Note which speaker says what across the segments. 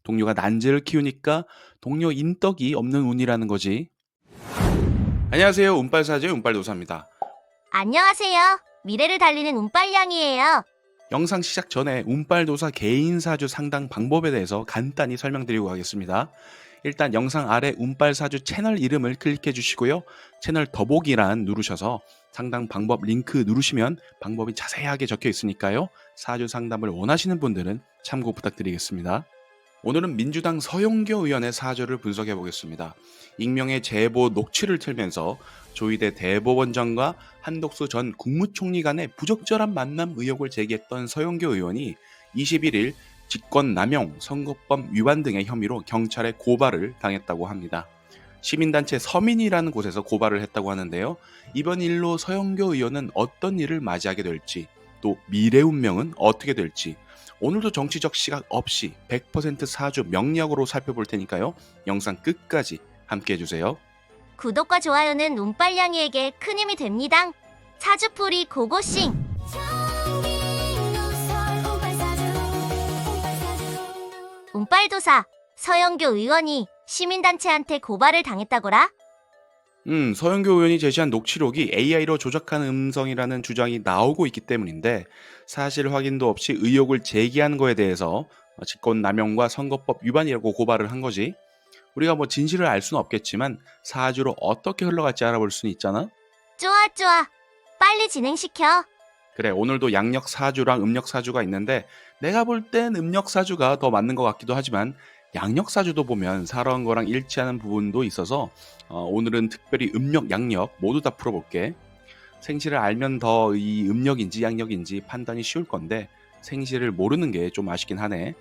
Speaker 1: 동료가 난제를 키우니까 동료 인덕이 없는 운이라는 거지. 안녕하세요. 운빨사제의 운빨도사입니다.
Speaker 2: 안녕하세요. 미래를 달리는 운빨양이에요.
Speaker 1: 영상 시작 전에 운빨도사 개인사주 상담 방법에 대해서 간단히 설명드리고 가겠습니다. 일단 영상 아래 운빨사주 채널 이름을 클릭해 주시고요. 채널 더보기란 누르셔서 상담 방법 링크 누르시면 방법이 자세하게 적혀 있으니까요. 사주 상담을 원하시는 분들은 참고 부탁드리겠습니다. 오늘은 민주당 서용교 의원의 사주를 분석해 보겠습니다. 익명의 제보 녹취를 틀면서 조희대 대법원장과 한덕수 전 국무총리 간의 부적절한 만남 의혹을 제기했던 서용교 의원이 21일 직권남용, 선거법 위반 등의 혐의로 경찰에 고발을 당했다고 합니다. 시민단체 서민이라는 곳에서 고발을 했다고 하는데요. 이번 일로 서용교 의원은 어떤 일을 맞이하게 될지, 또 미래 운명은 어떻게 될지, 오늘도 정치적 시각 없이 100% 사주 명리학으로 살펴볼 테니까요. 영상 끝까지 함께 해주세요.
Speaker 2: 구독과 좋아요는 운빨양이에게 큰 힘이 됩니다. 사주풀이 고고싱. 운빨도사 서영교 의원이 시민단체한테 고발을 당했다고라?
Speaker 1: 서영교 의원이 제시한 녹취록이 AI로 조작한 음성이라는 주장이 나오고 있기 때문인데 사실 확인도 없이 의혹을 제기한 거에 대해서 직권남용과 선거법 위반이라고 고발을 한 거지. 우리가 뭐 진실을 알 수는 없겠지만 사주로 어떻게 흘러갈지 알아볼 수는 있잖아.
Speaker 2: 좋아. 빨리 진행시켜.
Speaker 1: 그래, 오늘도 양력 사주랑 음력 사주가 있는데 내가 볼 땐 음력 사주가 더 맞는 것 같기도 하지만 양력 사주도 보면 살아온 거랑 일치하는 부분도 있어서 오늘은 특별히 음력, 양력 모두 다 풀어볼게. 생시를 알면 더 이 음력인지 양력인지 판단이 쉬울 건데 생시를 모르는 게 좀 아쉽긴 하네.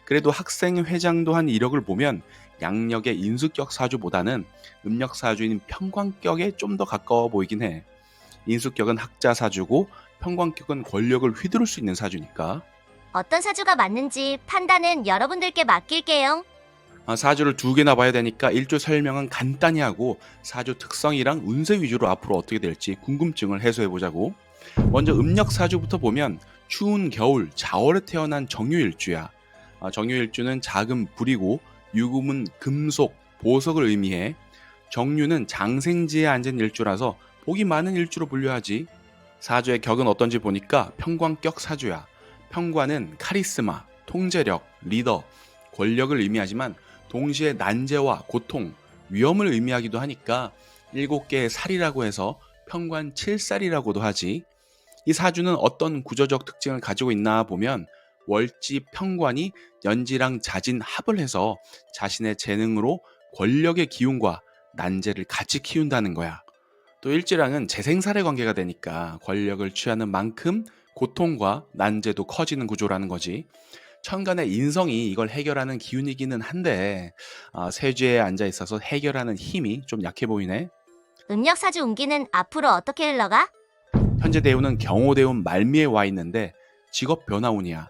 Speaker 1: 그래도 학생회장도 한 이력을 보면 양력의 인수격 사주보다는 음력 사주인 평관격에 좀 더 가까워 보이긴 해. 인수격은 학자 사주고 평관격은 권력을 휘두를 수 있는 사주니까.
Speaker 2: 어떤 사주가 맞는지 판단은 여러분들께 맡길게요.
Speaker 1: 사주를 두 개나 봐야 되니까 일주 설명은 간단히 하고 사주 특성이랑 운세 위주로 앞으로 어떻게 될지 궁금증을 해소해 보자고. 먼저 음력 사주부터 보면 추운 겨울 자월에 태어난 정유일주야. 정유일주는 작은 불이고 유금은 금속, 보석을 의미해. 정유는 장생지에 앉은 일주라서 복이 많은 일주로 분류하지. 사주의 격은 어떤지 보니까 평관격 사주야. 평관은 카리스마, 통제력, 리더, 권력을 의미하지만 동시에 난제와 고통, 위험을 의미하기도 하니까 7개의 살이라고 해서 평관 7살이라고도 하지. 이 사주는 어떤 구조적 특징을 가지고 있나 보면 월지 평관이 연지랑 자진 합을 해서 자신의 재능으로 권력의 기운과 난제를 같이 키운다는 거야. 또 일지랑은 재생살의 관계가 되니까 권력을 취하는 만큼 고통과 난제도 커지는 구조라는 거지. 천간의 인성이 이걸 해결하는 기운이기는 한데 세주에 앉아 있어서 해결하는 힘이 좀 약해 보이네.
Speaker 2: 음력 사주 운기는 앞으로 어떻게 흘러가?
Speaker 1: 현재 대운은 경호대운 말미에 와 있는데 직업 변화운이야.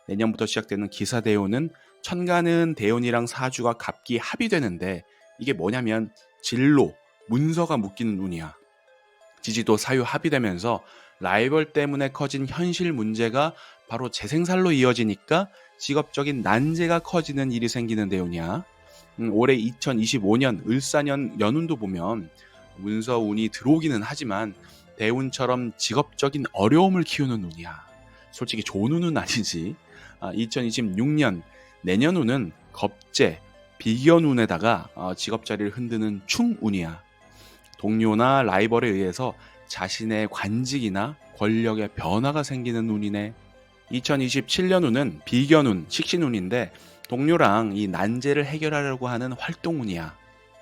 Speaker 1: 내년부터 시작되는 기사대운은 천간은 대운이랑 사주가 갑기 합이 되는데 이게 뭐냐면 진로, 문서가 묶이는 운이야. 지지도 사유 합의되면서 라이벌 때문에 커진 현실 문제가 바로 재생살로 이어지니까 직업적인 난제가 커지는 일이 생기는 대운이야. 올해 2025년 을사년 연운도 보면 문서운이 들어오기는 하지만 대운처럼 직업적인 어려움을 키우는 운이야. 솔직히 좋은 운은 아니지. 2026년 내년운은 겁재, 비견운에다가 직업 자리를 흔드는 충운이야. 동료나 라이벌에 의해서 자신의 관직이나 권력의 변화가 생기는 운이네. 2027년 운은 비견운, 식신운인데 동료랑 이 난제를 해결하려고 하는 활동운이야.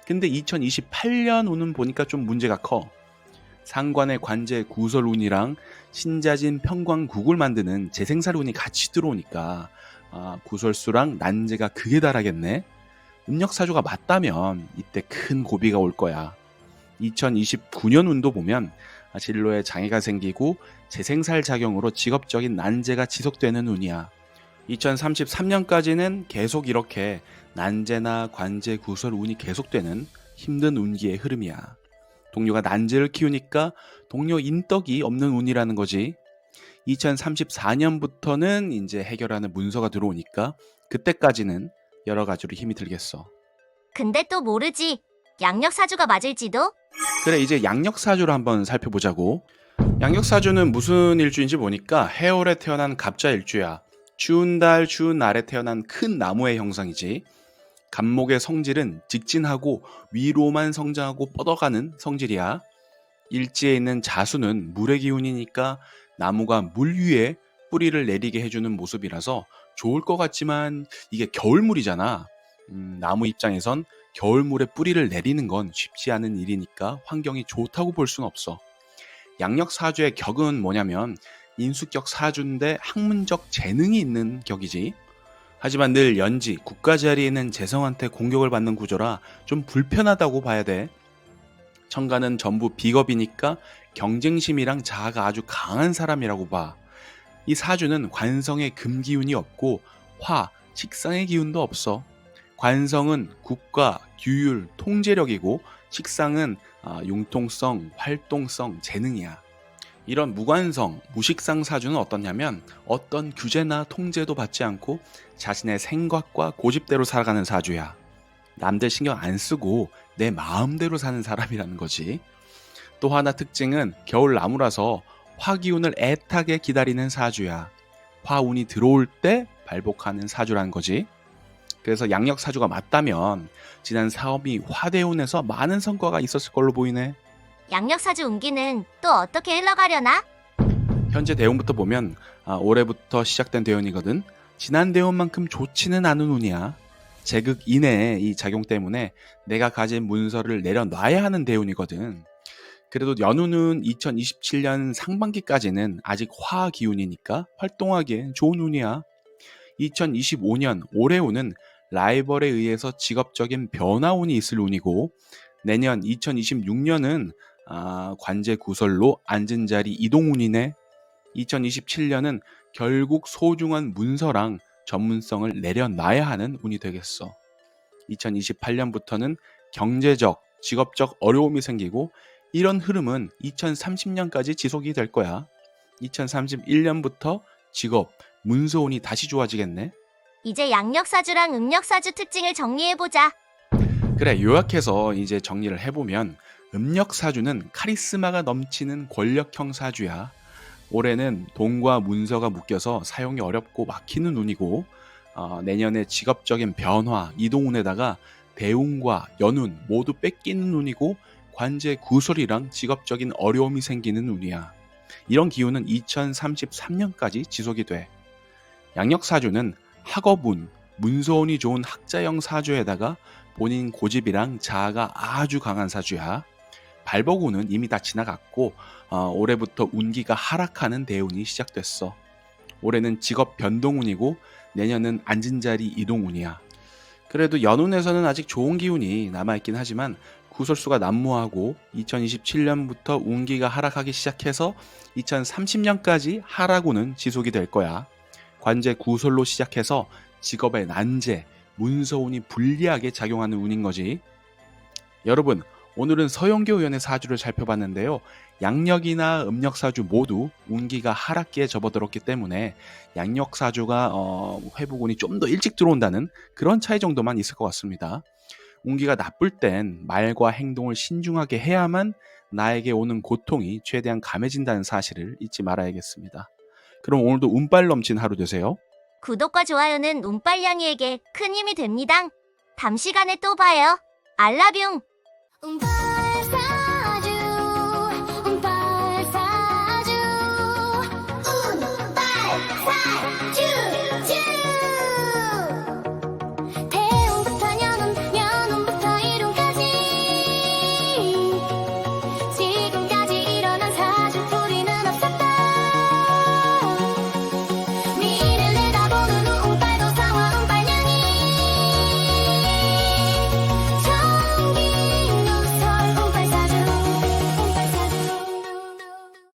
Speaker 1: 근데 2028년 운은 보니까 좀 문제가 커. 상관의 관제 구설운이랑 신자진 평광국을 만드는 재생살운이 같이 들어오니까 구설수랑 난제가 극에 달하겠네. 음력사주가 맞다면 이때 큰 고비가 올 거야. 2029년 운도 보면 진로에 장애가 생기고 재생살 작용으로 직업적인 난제가 지속되는 운이야. 2033년까지는 계속 이렇게 난제나 관제 구설 운이 계속되는 힘든 운기의 흐름이야. 동료가 난제를 키우니까 동료 인덕이 없는 운이라는 거지. 2034년부터는 이제 해결하는 문서가 들어오니까 그때까지는 여러 가지로 힘이 들겠어.
Speaker 2: 근데 또 모르지. 양력사주가 맞을지도?
Speaker 1: 그래, 이제 양력사주를 한번 살펴보자고. 양력사주는 무슨 일주인지 보니까 해월에 태어난 갑자 일주야. 추운 달, 추운 날에 태어난 큰 나무의 형상이지. 갑목의 성질은 직진하고 위로만 성장하고 뻗어가는 성질이야. 일지에 있는 자수는 물의 기운이니까 나무가 물 위에 뿌리를 내리게 해주는 모습이라서 좋을 것 같지만 이게 겨울물이잖아. 나무 입장에선 겨울물에 뿌리를 내리는 건 쉽지 않은 일이니까 환경이 좋다고 볼 순 없어. 양력 사주의 격은 뭐냐면 인수격 사주인데 학문적 재능이 있는 격이지. 하지만 늘 연지, 국가 자리에 있는 재성한테 공격을 받는 구조라 좀 불편하다고 봐야 돼. 천간은 전부 비겁이니까 경쟁심이랑 자아가 아주 강한 사람이라고 봐. 이 사주는 관성의 금기운이 없고 화, 식상의 기운도 없어. 관성은 국가, 규율, 통제력이고 식상은 융통성, 활동성, 재능이야. 이런 무관성, 무식상 사주는 어떻냐면 어떤 규제나 통제도 받지 않고 자신의 생각과 고집대로 살아가는 사주야. 남들 신경 안 쓰고 내 마음대로 사는 사람이라는 거지. 또 하나 특징은 겨울 나무라서 화기운을 애타게 기다리는 사주야. 화운이 들어올 때 발복하는 사주라는 거지. 그래서 양력 사주가 맞다면 지난 사업이 화대운에서 많은 성과가 있었을 걸로 보이네.
Speaker 2: 양력사주 운기는 또 어떻게 흘러가려나?
Speaker 1: 현재 대운부터 보면 올해부터 시작된 대운이거든. 지난 대운만큼 좋지는 않은 운이야. 제극 인해의 이 작용 때문에 내가 가진 문서를 내려놔야 하는 대운이거든. 그래도 연운은 2027년 상반기까지는 아직 화 기운이니까 활동하기엔 좋은 운이야. 2025년 올해운은 라이벌에 의해서 직업적인 변화운이 있을 운이고, 내년 2026년은 관제 구설로 앉은 자리 이동운이네. 2027년은 결국 소중한 문서랑 전문성을 내려놔야 하는 운이 되겠어. 2028년부터는 경제적, 직업적 어려움이 생기고 이런 흐름은 2030년까지 지속이 될 거야. 2031년부터 직업, 문서운이 다시 좋아지겠네.
Speaker 2: 이제 양력사주랑 음력사주 특징을 정리해보자.
Speaker 1: 그래, 요약해서 이제 정리를 해보면 음력사주는 카리스마가 넘치는 권력형 사주야. 올해는 돈과 문서가 묶여서 사용이 어렵고 막히는 운이고, 내년에 직업적인 변화, 이동운에다가 대운과 연운 모두 뺏기는 운이고 관제 구설이랑 직업적인 어려움이 생기는 운이야. 이런 기운은 2033년까지 지속이 돼. 양력사주는 학업운, 문서운이 좋은 학자형 사주에다가 본인 고집이랑 자아가 아주 강한 사주야. 발복운은 이미 다 지나갔고 올해부터 운기가 하락하는 대운이 시작됐어. 올해는 직업 변동운이고 내년은 앉은 자리 이동운이야. 그래도 연운에서는 아직 좋은 기운이 남아있긴 하지만 구설수가 난무하고 2027년부터 운기가 하락하기 시작해서 2030년까지 하락운은 지속이 될 거야. 관제 구설로 시작해서 직업의 난제, 문서운이 불리하게 작용하는 운인 거지. 여러분, 오늘은 서영교 의원의 사주를 살펴봤는데요. 양력이나 음력사주 모두 운기가 하락기에 접어들었기 때문에 양력사주가 회복운이 좀 더 일찍 들어온다는 그런 차이 정도만 있을 것 같습니다. 운기가 나쁠 땐 말과 행동을 신중하게 해야만 나에게 오는 고통이 최대한 감해진다는 사실을 잊지 말아야겠습니다. 그럼 오늘도 운빨 넘친 하루 되세요.
Speaker 2: 구독과 좋아요는 운빨냥이에게 큰 힘이 됩니다. 다음 시간에 또 봐요. 알라뷰.